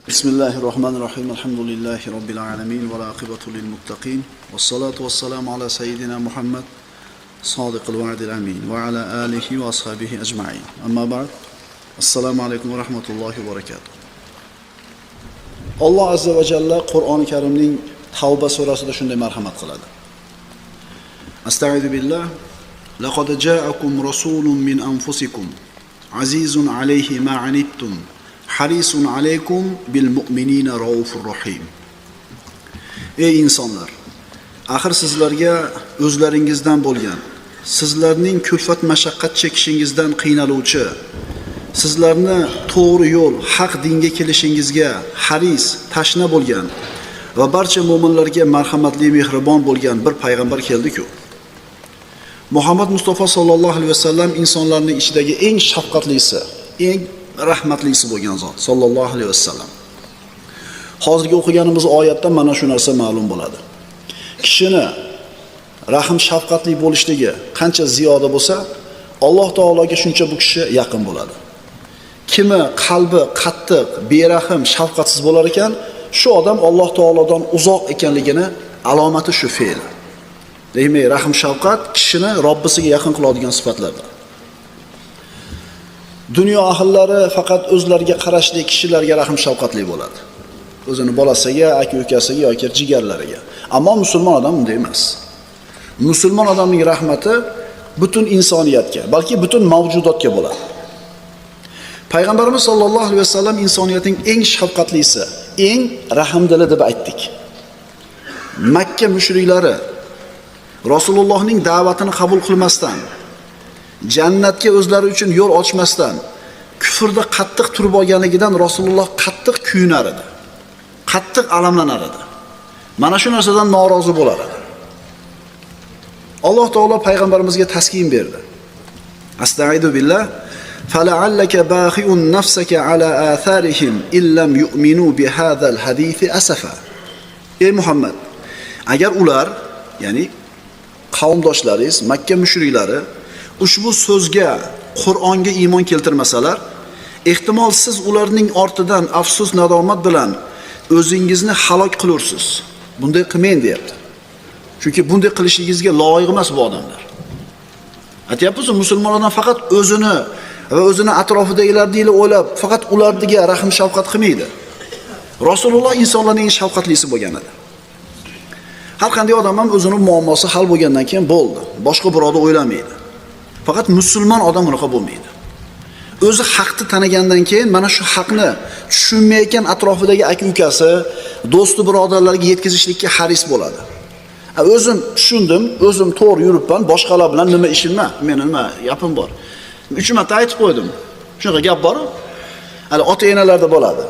Bismillahirrahmanirrahim. Elhamdülillahi Rabbil alemin. Ve l'aqibatu lil muttaqin. Vessalatu vesselamu ala seyyidina Muhammed sadiqil va'dil amin. Ve ala alihi ve ashabihi ecma'in. Amma ba'd. Assalamu alaikum ve rahmatullahi ve berekatuh. Allah azza ve celle Qur'oni Karimning Tavba surasida shunday marhamat qiladi. Astagfiru billah. Laqad ja'akum rasulun min anfusikum azizun alayhi ma anittum harisun alaykum bil mu'minina raufur rahim. Ey insonlar, axir sizlarga o'zlaringizdan bo'lgan, sizlarning kulfat mashaqqat chekishingizdan qiynaluvchi, sizlarni to'g'ri yo'l, haq dinga kelishingizga haris, tashna bo'lgan va barcha mu'minlarga marhamatli, mehribon bo'lgan bir payg'ambar keldi-ku. Muhammad Mustafa sallallohu alayhi vasallam insonlarning ichidagi eng shafqatlisi, eng rahmatlisi bo'lgan zot sallallohu alayhi vasallam. Hozirgi o'qiganimiz oyatdan mana shu narsa ma'lum bo'ladi. Kishini rahim shafqatli bo'lishligi qancha ziyoda bo'lsa, Alloh taologa shuncha bu kishi yaqin bo'ladi. Kimi qalbi qattiq, berahim, shafqatsiz bo'lar ekan, shu odam Alloh taolodan uzoq ekanligini alomati shu fe'l. Demak, rahim shafqat kishini Robbisiga yaqin qiladigan sifatlardir. Dunyo ahllari faqat o'zlariga qarashli kishilarga rahim shafqatli bo'ladi. O'zini bolasiga, aka-ukasiga yoki jigarlariga. Ammo musulmon odam bunday emas. Musulmon odamning rahmati butun insoniyatga, balki butun mavjudotga bo'ladi. Payg'ambarimiz sollallohu alayhi vasallam insoniyatning eng shafqatlisi, eng rahmdili deb aytdik. Makka mushriklari Rasulullohning da'vatini qabul qilmasdan, jannatga o'zlari uchun yo'l ochmasdan, kufrda qattiq turib olganligidan Rasululloh qattiq kuyunar edi. Qattiq alamlanar edi. Mana shu narsadan norozi bo'lar edi. Alloh taolo payg'ambarimizga taskin berdi. Astagfiru billah. Fala'allaka baqi'un nafsaka ala atharihim illam yu'minu bihadzal hadisi asafa. Ey Muhammad, agar ular, ya'ni qavmdoshlaringiz, Makka mushriklari ushbu so'zga, Qur'onga iymon keltirmasalar, ehtimol siz ularning ortidan afsus nadomat bilan o'zingizni halok qilursiz. Bunday qilmang deyapti. Chunki bunday qilishingizga loyiq emas bu odamlar. Aytayapmiz, musulmonlardan faqat o'zini va o'zini atrofidagilarni o'ylab, faqat ularga rahim shafqat qilmaydi. Rasululloh insonlarning eng shafqatlisi bo'lgan edi. Har qanday odam ham o'zining muammosi hal bo'lgandan keyin bo'ldi. Boshqa birovni o'ylamaydi. Faqat musulmon odam unaqa bo'lmaydi. O'zi haqni tanigandan keyin mana shu haqni tushunmayotgan atrofidagi aka-ukasi, do'sti, birodarlarga yetkazishlikka haris bo'ladi. O'zim tushundim, o'zim to'g'ri yuribman, boshqalar bilan nima ishim bor? Meni nima gapim bor? 3 marta aytib qo'ydim. Shunaqa gap bor. Hali ota-enalarda bo'ladi.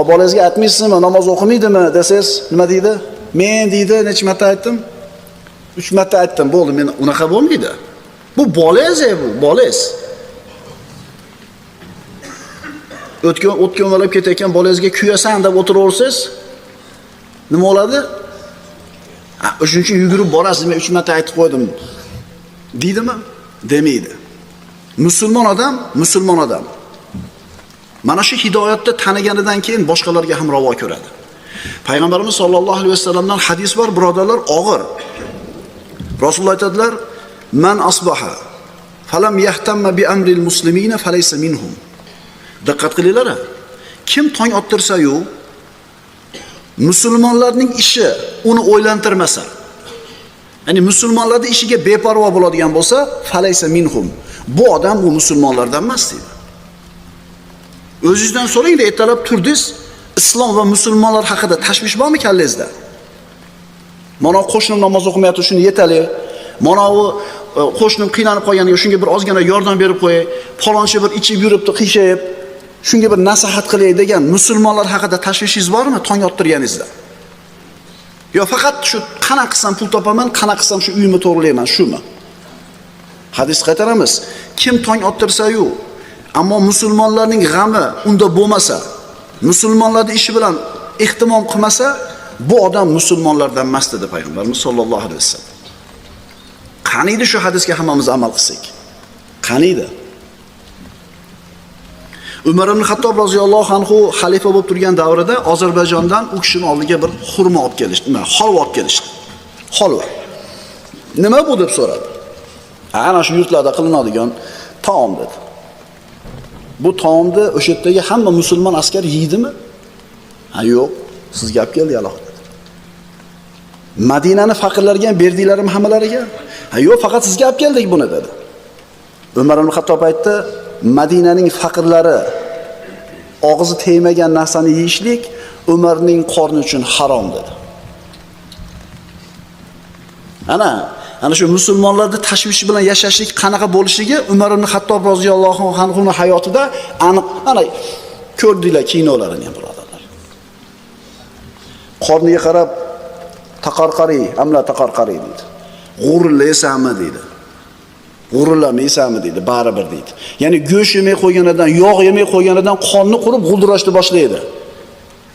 Bolangizga aytmaysizmi, namoz o'qimaydimi desangiz, nima deydi? Men deydi, necha marta aytdim? 3 marta aytdim, bo'ldi, men unaqa bo'lmaydi. Bu bolangiz, bu bolangiz. O'tgan ketayotgan bolangizga kuyasan deb o'tiraversangiz, nima bo'ladi? O'shuning uchun yugurib borasiz, men 3 marta aytib qo'ydim. Deydimi? Demaydi. Musulmon odam. Mana shu hidoyatni taniganidan keyin boshqalarga ham ravo ko'radi. Payg'ambarimiz sollallohu alayhi vasallamdan hadis bor, birodarlar, og'ir. Rasululloh aytadilar: "Man asbaha falam yahtamma bi amril muslimina falaysa minhum." Diqqat qilinglar. Kim tong ottirsa-yu, musulmonlarning ishi uni o'ylantirmasa, ya'ni musulmonlarning ishiga beparvo bo'ladigan bo'lsa, falaysa minhum. Bu odam u musulmonlardan emas deydi. O'zingizdan so'rang-da, ertalab turdingiz, islom va musulmonlar haqida tashvish bormi kallangizda? Mana qo'shnim namoz o'qimayapti, shuni yetali. Mana u qo'shnim qiynalib qolganiga shunga bir ozgina yordam berib qo'yay. Falonchi bir ichib yuribdi, qiyshayib. Shunga bir nasihat qilay degan musulmonlar haqida tashvishingiz bormi tong ottirganingizda? Yo faqat shu qanaqa qilsam pul topaman, qanaqa qilsam shu uyimni to'g'rilayman, shumi? Hadis qaytaramiz. Kim tong ottirsa-yu, ammo musulmonlarning g'ami unda bo'lmasa, musulmonlarning ishi bilan ehtimom qilmasa, bu odam musulmonlardan emas dedi payg'ambarimiz sollallohu alayhi vasallam. Qaniydi shu hadisga hammamiz amal qilsak? Qaniydi? Umar ibn Xattob roziyallohu anhu xalifa bo'lib turgan davrida Ozarbayjondan u kishining oldiga bir xurmo olib kelishdi, holva olib kelishdi. Holva. Nima bu deb so'radi. Ana shu yurtlarda qilinadigan taom dedi. Bu taomni o'sha yerdagi hamma musulmon askar yeydimi? Ha, yo'q. Siz gap keldi alohida. Madinani faqirlarga ham berdinglarmi hammalariga? Ha, yo'q, faqat sizga olib keldik buni dedi. Umar ibn Xattob aytdi, Madinaning faqirlari og'izi tegmagan narsani yeyishlik Umarning qorni uchun harom dedi. Ana shu musulmonlarning tashvishi bilan yashashlik qanaqa bo'lishligi Umar ibn Xattob roziyallohu anhu hayotida aniq. Ana ko'rdinglar kinolarini ham birodarlar. Qorniga qarab taqarqari, amla taqarqari deydi. G'ururlaysanmi deydi. G'ururlamaysanmi deydi, baribir deydi. Ya'ni go'sht yemay qo'yganidan, yog' yemay qo'yganidan qonni qurib g'uldirashni boshlaydi.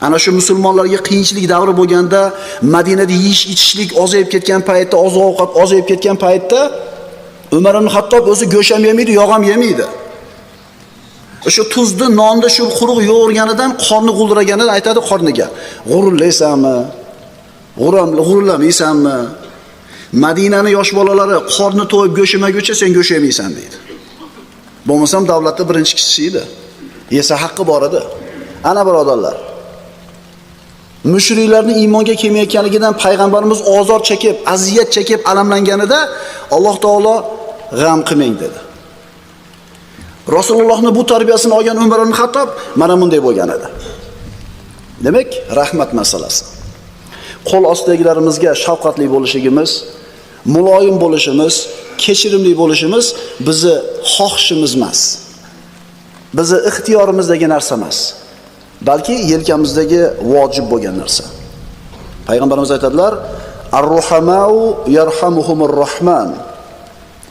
Ana shu musulmonlarga qiyinchilik davri bo'lganda, Madinada yeyish-ichishlik ozayib ketgan paytda, oziq-ovqat ozayib ketgan paytda Umar ibn Xattob o'zi go'sht ham yemaydi, yog' ham yemaydi. O'sha tuzni nonda shu quruq yo'g'irganidan qorni g'uldiraganidan aytadi qorniga. G'ururlaysanmi? G'ururlamaysanmi? Madinani yosh bolalari qorni to'yib go'sht yemaguncha sen go'sht yemaysan deydi. Bo'lmasam davlatda birinchi kishi edi. Yesa haqqi bor edi. Ana birodarlar. Mushriklarning iymonga kelmayotganligidan payg'ambarimiz ozor chekib, aziyat chekib, alamlanganida Alloh taolo g'am qilmang dedi. Rasulullohning bu tarbiyasini olgan Umar ibn Xattob mana bunday bo'lgan edi. Demak, rahmat masalasi. Qo'l ostidagilarimizga shafqatli bo'lishimiz, muloyim bo'lishimiz, kechirimli bo'lishimiz bizni xohishimiz emas. Bizni ixtiyorimizdagi narsa emas. Balki yelkamizdagi vojib bo'lgan narsa. Payg'ambarimiz aytadilar: "Ar-ruhamau yarhamuhumur rahman.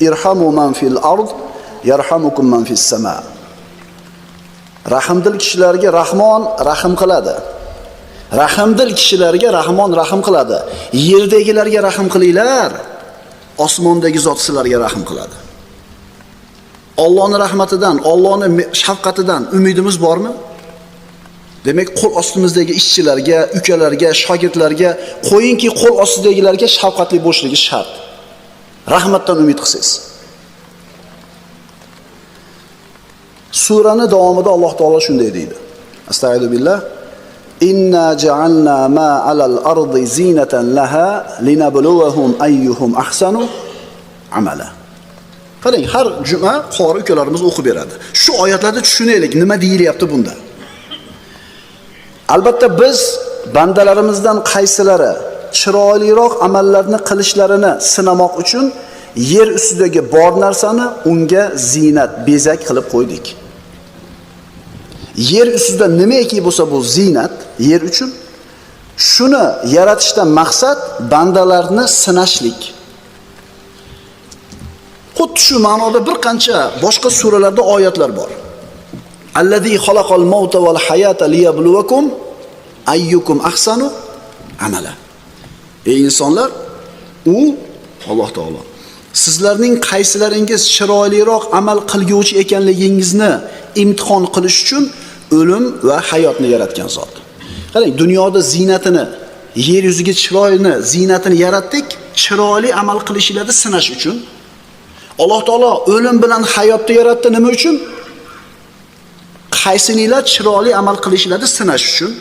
Irhamu man fil ard, yarhamukum man fis sama." Rahmdil kishilarga Rahmon rahim qiladi. Rahmdil kishilarga Rahmon rahim qiladi. Yerdagilarga rahim qilinglar, osmondagi zot sizlarga rahim qiladi. Allohning rahmatidan, Allohning shafqatidan umidimiz bormi? Demak, qo'l ostimizdagi ishchilarga, ukalarga, shogirdlarga, qo'yinki qo'l ostidagilarga shafqatli bo'lishligi shart. Rahmatdan umid qilsangiz. Suraning davomida Alloh taolo shunday deydi. Astagfiru billah. Inna ja'alna ma 'alal ardi zinatan laha linabluwahum ayyuhum ahsanu amala. Qarang, har juma qori ukalarimiz o'qib beradi. Shu oyatlarni tushunaylik, nima deyilyapti bunda. Albatta biz bandalarimizdan qaysilari chiroyliroq amallarni qilishlarini sinamoq uchun yer ustidagi bor narsani unga zinat, bezak qilib qo'ydik. Yer ustida nimaiki bo'lsa bu zinat yer uchun. Shuni yaratishdan maqsad bandalarni sinashlik. Xuddi shu ma'noda bir qancha boshqa suralarda oyatlar bor. Allazi xalaqal mauta val hayata liyabluwakum ayyukum ahsanu amala. Ey insonlar, u Alloh taolo sizlarning qaysilaringiz chiroyliroq amal qilguvchi ekanligingizni imtihon qilish uchun o'lim va hayotni yaratgan zot. Qarang, dunyoda zinatini, yer yuziga chiroyini, zinatini yaratdik, chiroyli amal qilishinglarni sinash uchun. Alloh taolo o'lim bilan hayotni yaratdi nima uchun? Qaysinilar chiroyli amal qilishinglarni sinash uchun.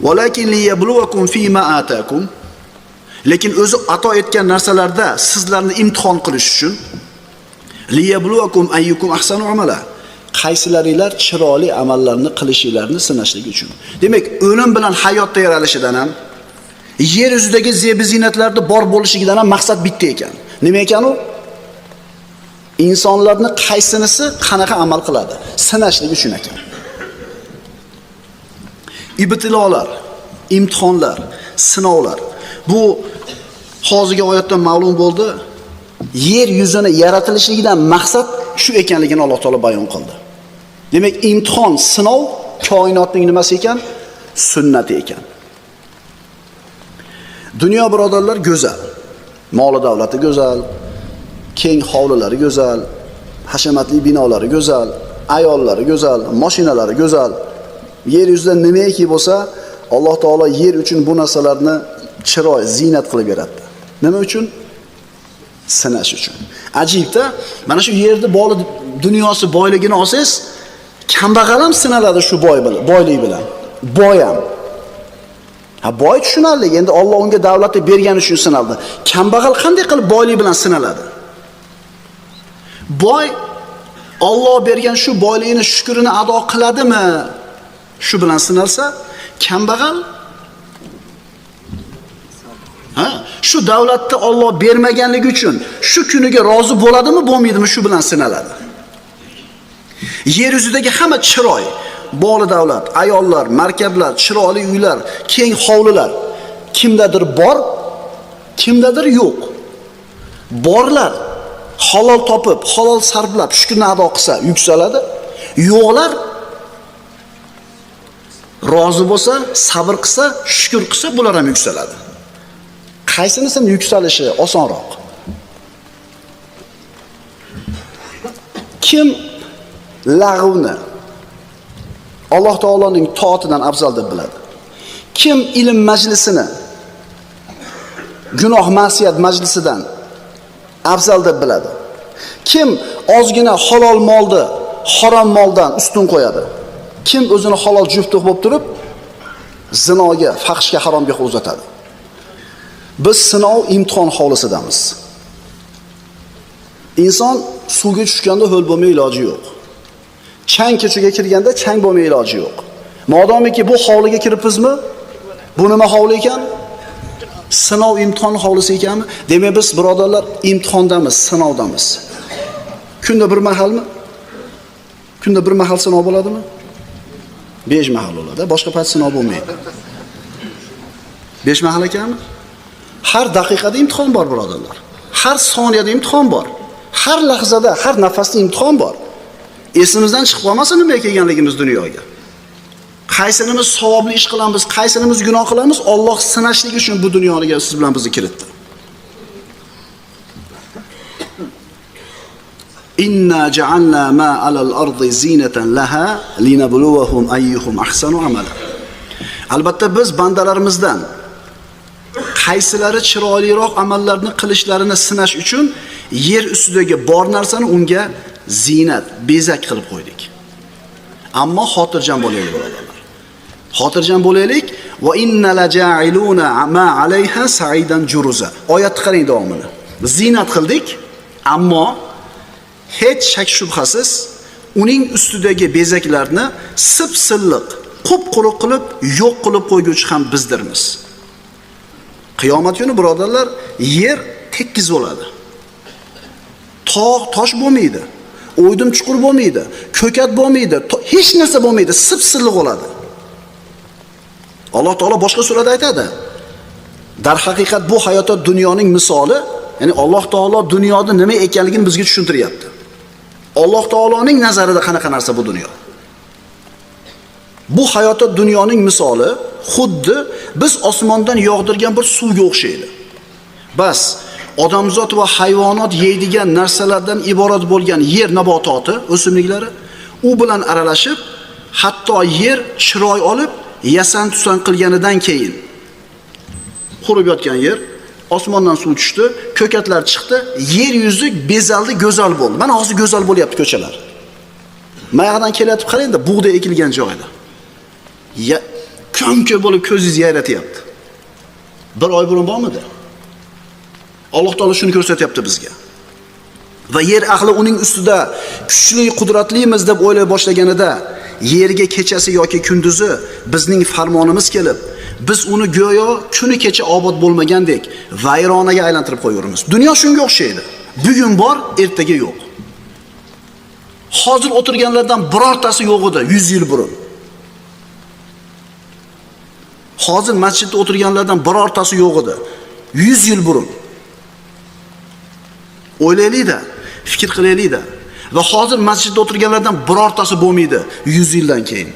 Walakin liyabluwakum fima atakum. Lekin o'zi ato etgan narsalarda sizlarni imtihon qilish uchun. Liyabluwakum ayyukum ahsanu amala. Qaysilaringlar chiroyli amallarni qilishinglarni sinashlik uchun. Demak, o'lim bilan hayotda yaralishidan ham, yer yuzidagi zeb-zinatlarda bor bo'lishidan ham maqsad bitta ekan. Nima ekan u? Insonlarni qaysinisi qanaqa amal qiladi, sinashlik uchun ekan. Ibtilolar, imtihonlar, sinovlar. Bu hozirgi oyatdan ma'lum bo'ldi. Yer yuzini yaratilishligidan maqsad shu ekanligini Alloh taolo bayon qildi. Demak, imtihon, sinov koinotning nimasi ekan? Sunnati ekan. Dunyo birodarlar go'zal. Moli davlati go'zal, keng hovlilari go'zal, hashamatli binolari go'zal. ayollari go'zal, mashinalari go'zal. Yer yuzida nimaiki bo'lsa, Alloh taolo yer uchun bu narsalarni chiroy, ziynat qilib beraddi. Nima uchun? Sinash uchun. Ajibda, mana shu yerda dunyosi boyligini olsangiz, kambag'al ham sinaladi shu boylik bilan. Boy ham. Boy tushunarli, endi Alloh unga davlatni bergani uchun sinaldi. Kambag'al qanday qilib boylik bilan sinaladi? Boy Alloh bergan shu boyligini shukrini ado qiladimi? Shu bilan sinalsa, kambag'al shu davlatni Alloh bermaganligi uchun shu kuniga rozi bo'ladimi, bo'lmaydimi, shu bilan sinaladi. Yer yuzidagi hamma chiroy, boyli davlat, ayollar, markablar, chiroyli uylar, keng hovlilar kimdadir bor, kimdadir yo'q. Borlar halol topib, halol sarflab, shukrni ado qilsa yuksaladi. Yo'qlar rozi bo'lsa, sabr qilsa, shukr qilsa, bular ham yuksaladi. Qaysinisini yuksalishi osonroq? Kim lag'vni Alloh taoloning toatidan afzal deb biladi? Kim ilm majlisini gunoh ma'siyat majlisidan afzal deb biladi? Kim ozgina halol molni harom moldan ustun qo'yadi? Kim o'zini halol juftlik bo'lib turib zinoga, fahshga, haromga qo'l uzatadi? Biz sinov imtihon hovlisidamiz. Inson suvga tushganda ho'l bo'lmay iloji yo'q. Chang kechiga kirganda chang bo'lmay iloji yo'q. Modomiki bu hovliga kiribmizmi? Bu nima hovli ekan? Sinov imtihon hovlisi ekanmi? Demak biz birodarlar imtihondamiz, sinovdamiz. Kunda bir mahalmi? Kunda bir mahal sinov bo'ladimi? 5 mahal bo'ladi. Boshqa payt sinov bo'lmaydi. 5 mahal ekanmi? Har daqiqada imtihon bor birodarlar. Har soniyada imtihon bor. Har lahzada, har nafasda imtihon bor. Esimizdan chiqib qolmasin nima kelganligimiz dunyoga. Qaysinimiz savobli ish qilamiz, qaysinimiz gunoh qilamiz, Alloh sinashlik uchun bu dunyoga siz bilan bizni kiritdi. Inna ja'alna ma 'alal ardi zinatan laha linabluwahum ayyuhum ahsanu amala. Albatta biz bandalarimizdan qaysilari chiroyliroq amallarni qilishlarini sinash uchun yer ustidagi bor narsani unga zinat, bezak qilib qo'ydik. Ammo xotirjam bo'laylik birodarlar. Xotirjam bo'laylik. Va inna laja'iluna ma 'alayha sa'idan juruza. Oyatni qarang davomini. Zinat qildik, ammo hech shak shubhasiz uning ustidagi bezaklarni sip-silliq, qup-quruq qilib yo'q qilib qo'yguvchi ham bizdirmiz. Qiyomat kuni birodarlar, yer tekis bo'ladi. Tog' tosh bo'lmaydi. O'ydim chuqur bo'lmaydi. Ko'kat bo'lmaydi. Hech narsa bo'lmaydi. Sip-silliq bo'ladi. Alloh taolo boshqa surada aytadi. Dar haqiqat bu hayotda dunyoning misoli, ya'ni Alloh taolo dunyoda nima ekanligini bizga tushuntiryapti. Alloh taoloning nazarida qanaqa narsa bu dunyo? Bu hayotda dunyoning misoli xuddi biz osmondan yog'dirgan bir suvga o'xshaydi. Bas, odamzot va hayvonot yeydigan narsalardan iborat bo'lgan yer nabototi, o'simliklari u bilan aralashib, hatto yer chiroy olib, yasan-tusan qilganidan keyin qurib yotgan yer, osmondan suv tushdi, ko'katlar chiqdi, yer yuzi bezaldi, go'zal bo'ldi. Mana hozir go'zal bo'lyapti ko'chalar. Mayog'dan kelyapti, qarangda, bug'da ekilgan joyda. Ko'm-ko'm bo'lib ko'zingiz yayratyapti. Bir oy burun bormidi? Alloh taolo shuni ko'rsatyapti bizga. Va yer ahli uning ustida kuchli, qudratlimiz deb o'ylay boshlaganida, yerga kechasi yoki kunduzi bizning farmonimiz kelib, biz uni go'yo kuni kecha obod bo'lmagandek vayronaga aylantirib qo'yamiz. Dunyo shunga o'xshaydi. Bugun bor, ertaga yo'q. Hozir o'tirganlardan birortasi yo'q edi 100 yil burun. Hozir masjidda o'tirganlardan birortasi yo'q edi 100 yil burun. O'ylaylik-da, fikr qilaylik-da. Va hozir masjidda o'tirganlardan birortasi bo'lmaydi 100 yildan keyin.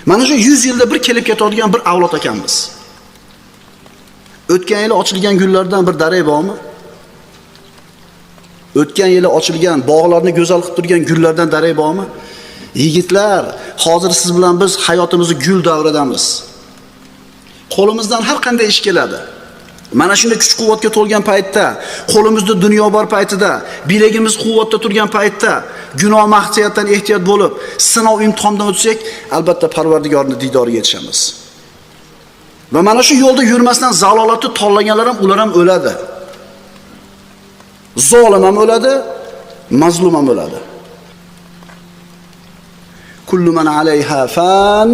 Mana shu 100 yilda bir kelib ketadigan bir avlod ekanmiz. O'tgan yil ochilgan gullardan bir daray bormi? O'tgan yili ochilgan, bog'larni go'zal qilib turgan gullardan darak bormi? Yigitlar, hozir siz bilan biz hayotimizni gul davridamiz. Qo'limizdan har qanday ish keladi. Mana shunday kuch-quvvatga to'lgan paytda, qo'limizda dunyo bor paytida, bilagimiz quvvatda turgan paytda, gunoh ma'siyatdan ehtiyot bo'lib, sinov imtihondan o'tsak, albatta Parvardigorning didoriga yetishamiz. Va mana shu yo'lda yurmasdan zalolatni tanlaganlar ham, ular ham o'ladi. Zolim ham o'ladi, mazlum ham o'ladi. Kullu man alayha fan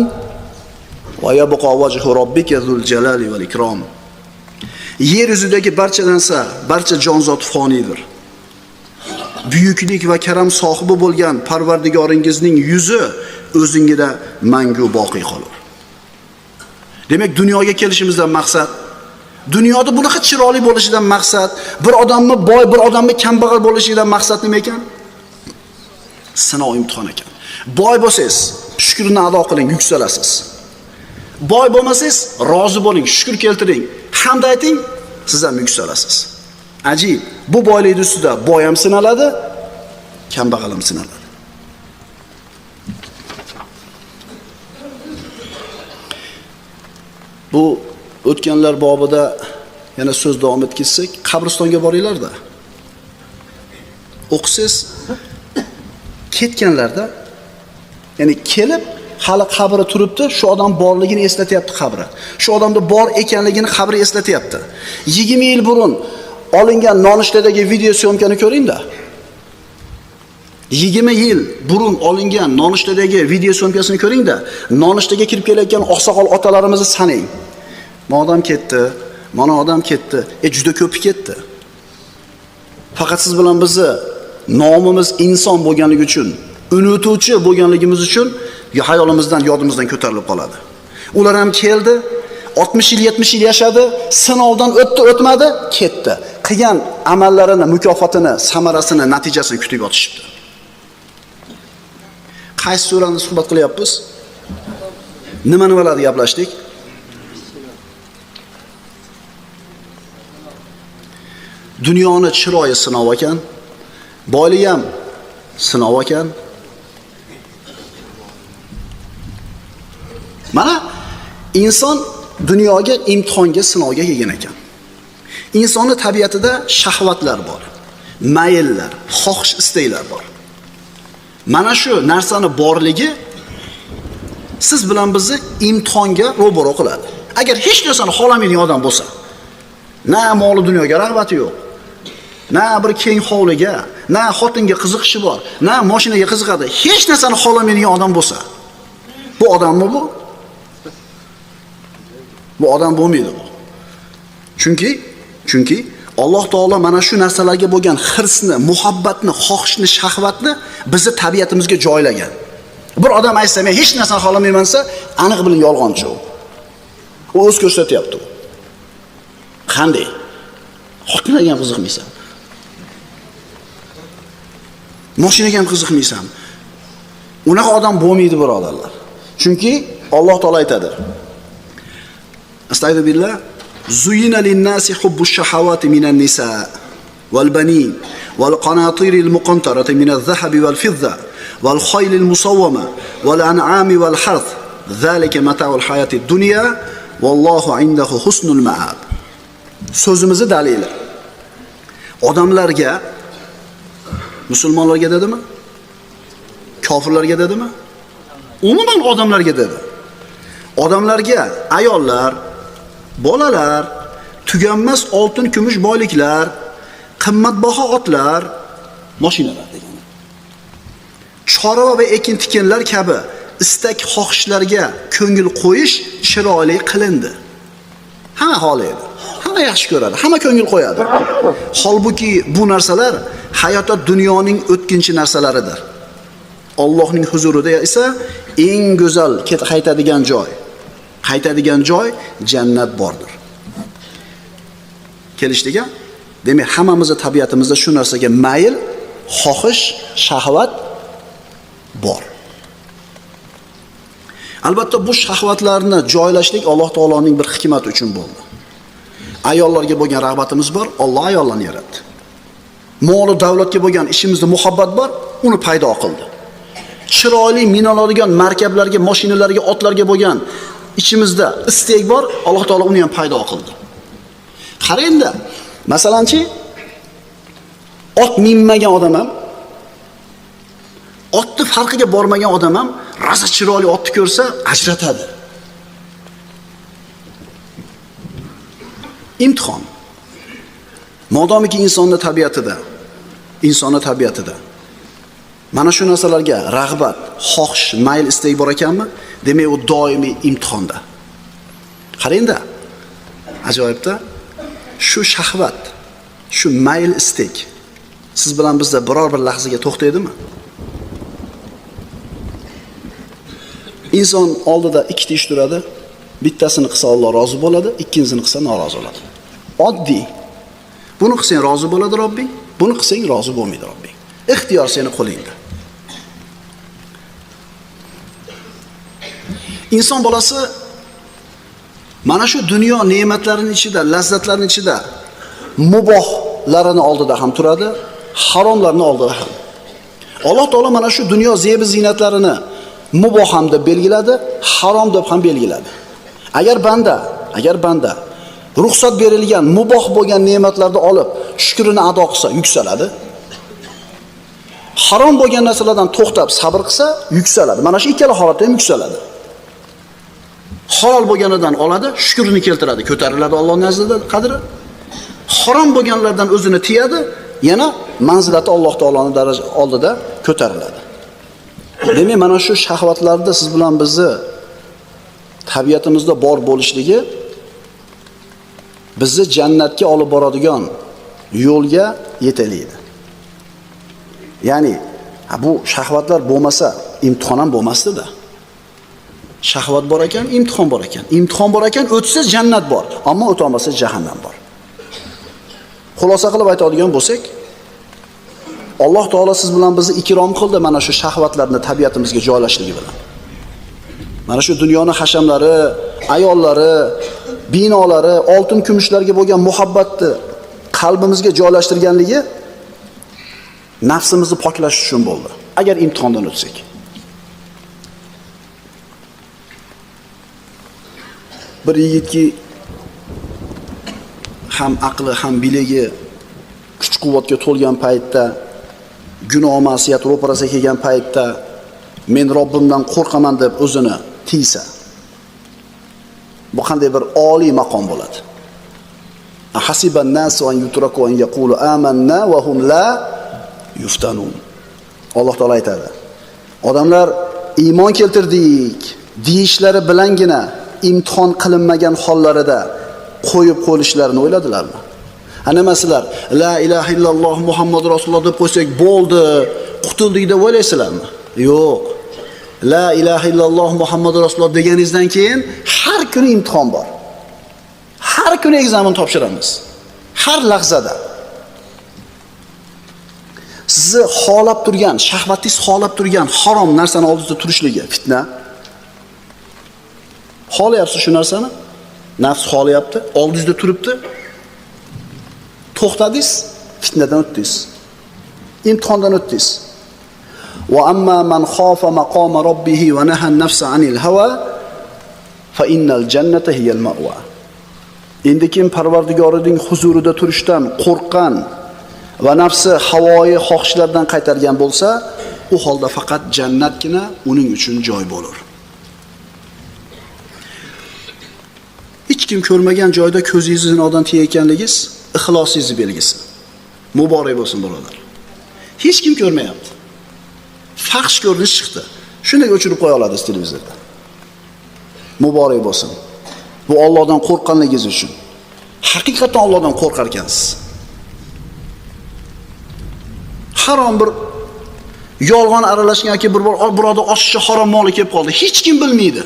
va yabqa wajhu robbika zul jalali val ikrom. Yer yuzidagi barcha narsa, barcha jonzot foniydir. Buyuklik va karam sohibi bo'lgan Parvardigoringizning yuzi o'zingizda mangu boqiy qolur. Demak, dunyoga kelishimizdan maqsad, dunyoda bunaqa chiroyli bo'lishidan maqsad, bir odamni boy, bir odamni kambag'al bo'lishidan maqsad nima ekan? Sinov imtihon ekan. Boy bo'lsangiz, shukrini ado qiling, yuksalasiz. Boy bo'lmasangiz, rozi bo'ling, shukr keltiring, hamd ayting, siz ham yuksalasiz. Ajib, bu boylik ustida boy ham sinaladi, kambag'al ham sinaladi. Bu o'tganlar bobida yana so'z davom etkisak, qabristonga boringlar-da. O'qisiz ketganlarda, ya'ni kelib hali qabri turibdi, shu odam borligini eslatyapti qabri. Shu odamda bor ekanligini qabri eslatyapti. 20 yil burun olingan nonushtadagi video syomkani ko'ring-da. 20 yil burun olingan nonushtadagi video syomkasini ko'ring-da. Nonushtaga kirib kelayotgan oqsoqol otalarimizni sanang. Mana odam ketdi, mana odam ketdi. Juda ko'p ketdi. Faqat siz bilan bizni nomimiz inson bo'lganligi uchun, unutuvchi bo'lganligimiz uchun hayolimizdan, yodimizdan ko'tarilib qoladi. Ular ham keldi, 60 yil, 70 yil yashadi, sinovdan o'tdi, o'tmadi, ketdi. Qilgan amallarini, mukofotini, samarasini, natijasini kutib yotishibdi. Qaysi surani suhbat qilyapmiz? Nimalarni gaplashdik? Dunyoni chiroyi sinov ekan, boylik ham sinov ekan. Mana inson dunyoga imtihonga, sinovga kelgan ekan. Insonning tabiatida shahvatlar bor, mayllar, xohish istaklar bor. Mana shu narsani borligi siz bilan bizni imtihonga ro'baro qiladi. Agar hech narsani xohlamaydigan odam bo'lsa, na moli dunyoga rag'bati yo'q, na bir keng hovliga, na xotinga qiziqishi bor, na mashinaga qiziqadi, hech narsani xohlamaydigan odam bo'lsa, bu odammi bu? Bu odam bo'lmaydi bu. Chunki Alloh taolo mana shu narsalarga bo'lgan hirsni, muhabbatni, xohishni, shahvatni bizni tabiatimizga joylagan. Bir odam aytsa, men hech narsani xohlamayman desa, aniq bilan yolg'onchi u. U o'z ko'rsatyapti. Qanday? Xotinaga ham qiziqmaysan. Mashinaga ham qiziqmaysan. Unaqa odam bo'lmaydi, birodarlar. Chunki Alloh taolo aytadi: Astagfirullah. Zuyina lin-nasi hubbush shahawati minan nisa wal banin wal qanatiril muqantarati minadh-dhahabi wal fidda wal khaylil musawwama wal an'ami wal harth. Zalika mata'ul hayatid dunya wallohu 'indahu husnul ma'ab. So'zimizni dalili. Odamlarga, musulmonlarga dedimi? Kofirlarga dedimi? Umuman odamlarga dedi. Odamlarga ayollar, bolalar, tuganmas oltin, kumush boyliklar, qimmatbaho otlar, mashinalar degan. Chorva va ekin-tikinlar kabi istak xohishlarga ko'ngil qo'yish chiroyli qilindi. Hamma xohlaydi, hamma yaxshi ko'radi, hamma ko'ngil qo'yadi. Holbuki bu narsalar hayotda dunyoning o'tkinchi narsalaridir. Allohning huzurida esa eng go'zal qaytadigan joy jannat bordir. Kelishdiga, demak hammamizning tabiatimizda shu narsaga mayl, xohish, shahvat bor. Albatta bu shahvatlarni joylashlik Alloh taoloning bir hikmati uchun bo'ldi. Ayollarga bo'lgan rag'batimiz bor, Alloh ayollarni yaratdi. Moli davlatga bo'lgan ishimizda muhabbat bor, uni paydo qildi. Chiroyli minaladigan markablarga, mashinalarga, otlarga bo'lgan ichimizda istek bor, Alloh taolo uni ham paydo qildi. Qarangda, masalanchi ot minmagan odam ham, otni farqiga bormagan odam ham rosa chiroyli otni ko'rsa ajratadi. Imtihon. Modomiki insonning tabiatida mana shu narsalarga rag'bat, xohish, mayl, istak bor ekanmi? Demak, u doimiy imtihonda. Qarangda, ajoyibda, shu shahvat, shu mayl, istak siz bilan bizda biror bir lahzaga to'xtaydimi? Inson oldida ikkita ish turadi. Bittasini qilsa Alloh rozi bo'ladi, ikkinchisini qilsa norozi bo'ladi. Oddiy. Buni qilsang rozi bo'ladi Robbing, buni qilsang rozi bo'lmaydi Robbing. Ixtiyor seni qo'lingda. Inson bolasi mana shu dunyo ne'matlarining ichida, lazzatlarning ichida mubohlarini oldida ham turadi, haromlarning oldida ham. Alloh taolo mana shu dunyo zebi ziynatlarini muboh ham deb belgiladi, harom deb ham belgiladi. Agar banda ruxsat berilgan muboh bo'lgan ne'matlarni olib shukrini ado qilsa, yuksaladi. Harom bo'lgan narsalardan to'xtab sabr qilsa, yuksaladi. Mana shu ikkala holatda ham yuksaladi. Halol bo'lganidan oladi, shukrini keltiradi, ko'tariladi Allohning nazdida qadri. Harom bo'lganlardan o'zini tiyadi, yana manzilati Alloh taoloning daraja oldida ko'tariladi. Demak, mana shu shahvatlarda siz bilan bizni tabiatimizda bor bo'lishligi bizni jannatga olib boradigan yo'lga yetaklaydi. Ya'ni bu shahvatlar bo'lmasa, imtihon ham bo'lmasdi-da. Shahvat bor ekan, imtihon bor ekan. Imtihon bor ekan, o'tsa jannat bor, ammo o'ta olmasa jahannam bor. Xulosa qilib aytadigan bo'lsak, Alloh taolo siz bilan bizni ikrom qildi mana shu shahvatlarni tabiatimizga joylashligi bilan. Mana shu dunyoning hashamlari, ayollari, binolari, oltin kumushlarga bo'lgan muhabbatni qalbimizga joylashtirganligi nafsimizni poklash uchun bo'ldi. Agar imtihondan o'tsak. Bir yigitki ham aqli, ham biligi kuch-quvvatga to'lgan paytda, gunoh ma'siyat ro'parasiga kelgan paytda men Robbimdan qo'rqaman deb o'zini tiysa, bu qanday bir oliy maqom bo'ladi. Hasiban nasu an yutraku an yaqulu amanna va hum la yuftanun. Alloh taolo aytadi. Odamlar iymon keltirdik deyishlari bilangina imtihon qilinmagan hollarida qo'yib qo'yishlarini o'yladilarmi? Anamasizlar, la ilaha illalloh Muhammad rasululloh deb qo'ysak bo'ldi, qutuldik deb o'ylaysizlarmi? Yo'q. La ilaha illalloh Muhammad rasululloh deganingizdan keyin har kuni imtihon bor. Har kuni ekzamen topshiramiz. Har lahzada. Sizni xolab turgan, shahvatingiz xolab turgan harom narsani oldingizda turishligi fitna. Xolayapsiz shu narsani? Nafs xolayapti, oldingizda turibdi. To'xtadingiz, fitnadan o'tdingiz. Imtihondan o'tdingiz. Va amma man khafa maqama robbih va naha an-nafsa 'anil hawa fa innal jannata hiyal ma'wa. Endi kim Parvardigorining huzurida turishdan qo'rqqan va nafsi havoyi xohishlardan qaytargan bo'lsa, u holda faqat jannatgina uning uchun joy bo'lar. Hech kim ko'rmagan joyda ko'zingizni zinodan tiyayotganligingiz ixlosingiz belgisi. Muborak bo'lsin birodar. Hech kim ko'rmayapti. Faxsh ko'rinish chiqdi. Shunday o'chirib qo'ya olasiz televizorda. Muborak bo'lsin. Bu Allohdan qo'rqqanligingiz uchun. Haqiqatan Allohdan qo'rqar ekansiz. Harom bir yolg'on aralashgan yoki bir birodar oshiqcha harom moli kelib qoldi. Hech kim bilmaydi.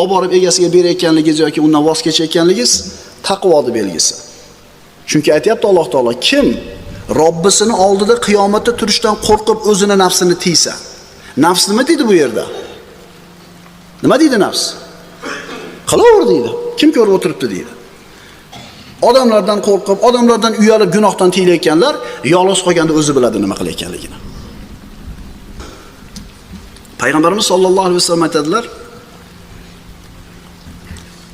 Olib borib egasiga berayotganligingiz yoki undan voz kechayotganligingiz taqvoning belgisi. Chunki aytayapti Alloh taolo, kim Robbisini oldida qiyomatda turishdan qo'rqib o'zini nafsini tiysa. Nafs nima deydi bu yerda? Nima deydi nafs? Qilaver deydi. Kim ko'rib o'tiribdi deydi. Odamlardan qo'rqib, odamlardan uyalib gunohdan tiyilayotganlar yolg'iz qolganda o'zi biladi nima qilayotganligini. Payg'ambarimiz sollallohu alayhi vasallam aytadilar,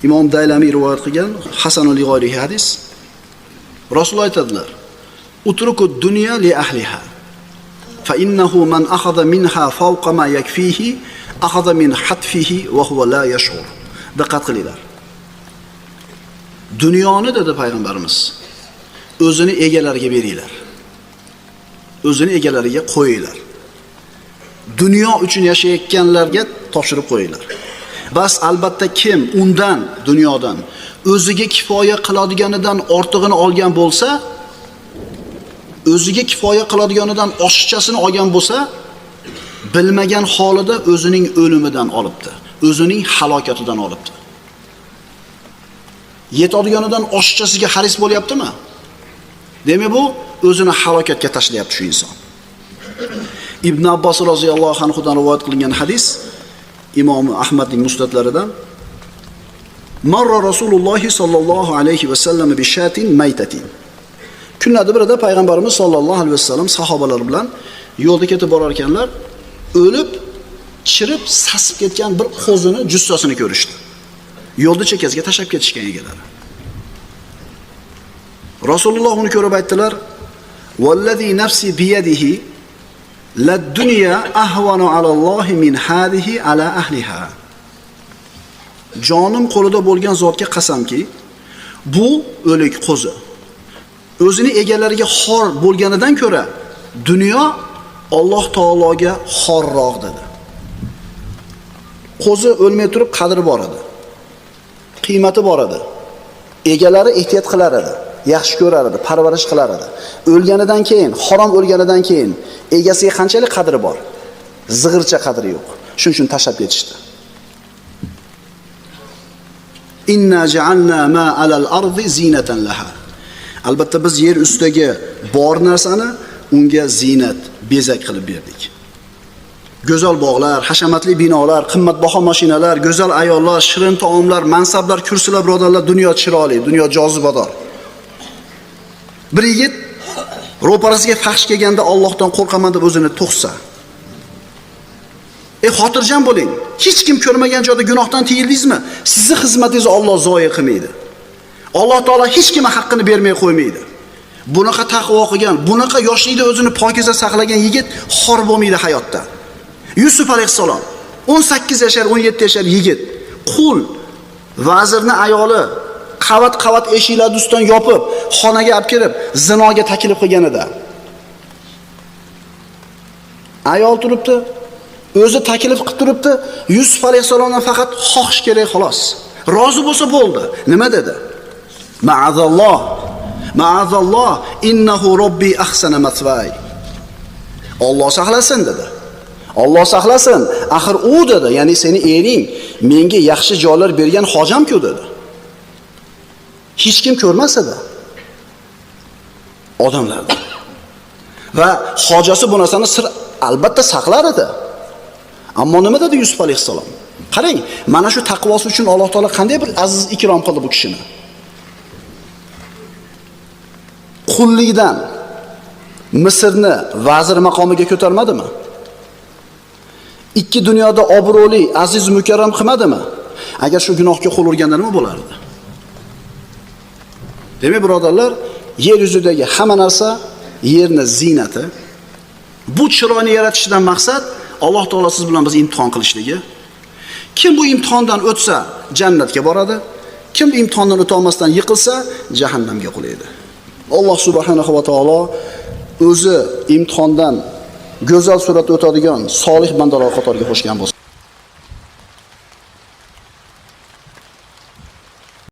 Imom Daylamiy rivoyat qilgan Hasanul G'oriy hadis. Rasululloh aytadilar: "Utruku dunya li ahliha, fa innahu man akhadha minha fawqa ma yakfihi, akhadha min hatfihi wa huwa la yash'ur." Diqqat qilinglar. Dunyoni dedi payg'ambarimiz, o'zini egalariga beringlar. O'zini egalariga qo'yinglar. Dunyo uchun yashayotganlarga topshirib qo'yinglar. Bas albatta kim undan, dunyodan o'ziga kifoya qiladiganidan ortig'ini olgan bo'lsa, o'ziga kifoya qiladiganidan oshiqchasini olgan bo'lsa, bilmagan holida o'zining o'limidan olibdi, o'zining halokatidan olibdi. Yetadiganidan oshiqchasiga haris bo'lyaptimi? Demak bu o'zini halokatga tashlayapti shu inson. Ibn Abbos roziyallohu anhudan rivoyat qilingan hadis, Imom Ahmadning musnadlaridan, Marra Rasululloh sallallohu alayhi va sallam bi shatin maytatin. Kunlarda birida payg'ambarimiz sollallohu alayhi vasallam sahobalar bilan yo'lda ketib borar ekanlar, o'lib, chirib, sasib ketgan bir qo'zini jussasini ko'rishdi. Yo'lda chekkasiga tashab ketishgan egalari. Rasululloh uni ko'rib aytdilar: "Vallazi nafsi biyadihi lad-dunya ahvanu alallohi min hadihi ala ahliha." Jonim qo'lida bo'lgan zotga qasamki, bu o'lik qo'zi o'zini egalariga xor bo'lganidan ko'ra dunyo Alloh taologa xorroq dedi. Qo'zi o'lmay turib qadri bor edi. Qiymati bor edi. Egalari ehtiyot qilar edi, yaxshi ko'rar edi, parvarish qilar edi. O'lganidan keyin, harom o'lganidan keyin egasiga qanchalik qadri bor? Zig'ircha qadri yo'q. Shuning uchun tashab ketishdi. Inna ja'alna ma 'alal ardi zinatan laha. Albatta biz yer ustidagi bor narsani unga zinat, bezak qilib berdik. Go'zal bog'lar, hashamatli binolar, qimmatbaho mashinalar, go'zal ayollar, shirin taomlar, mansablar, kursilar, birodarlar, dunyo chiroyli, dunyo jozibador. Bir yigit ro'parasiga faxsh kelganda Allohdan qo'rqaman deb o'zini to'qsa. Xotirjam bo'ling. Hech kim ko'rmagan joyda gunohdan tiyildingizmi? Sizni xizmatingizni Alloh zoya qilmaydi. Alloh taolo hech kimga haqqini bermay qo'ymaydi. Bunaqa taqvo qilgan, bunaqa yoshlikda o'zini pokiza saqlagan yigit xor bo'lmaydi hayotda. Yusuf alayhissalom 18 yashar, 17 yashar yigit, qul, vazirning ayoli qavat-qavat eshiklarni ustidan yopib, xonaga olib kirib, zinoga taklif qilganida. Ayol turibdi, o'zi taklif qilib turibdi, Yusuf alayhissalomdan faqat xohish kerak xolos. Rozi bo'lsa bo'ldi. Nima dedi? Ma'azalloh, innahu robbi ahsana matvay. Alloh saqlasin dedi. Alloh saqlasin. Axir u dedi, ya'ni seni ering menga yaxshi joylar bergan hojam-ku dedi. Hech kim ko'rmas edi. Odamlarda. Va hojasi bu narsani sir albatta saqlar edi. Ammo nima dedi Yusuf alayhissalom? Qarang, mana shu taqvosi uchun Alloh taolo qanday bir aziz ikrom qildi bu kishini. Qullikdan Misrni vazir maqomiga ko'tarmadimi? Ikki dunyoda obro'li, aziz, mukarram qilmadimi? Agar shu gunohga qo'l urganda nima bo'lardi? Demak, birodarlar, yer yuzidagi hamma narsa yerni ziynati. Bu chiroyni yaratishdan maqsad Alloh taolo siz bilan biz imtihon qilishligi. Kim bu imtihondan o'tsa, jannatga boradi. Kim imtihondan o'ta olmasdan yiqilsa, jahannamga qulaydi. Alloh subhanahu va taolo o'zi imtihondan go'zal suratda o'tadigan solih bandalar qatoriga qo'shgan bo'lsin.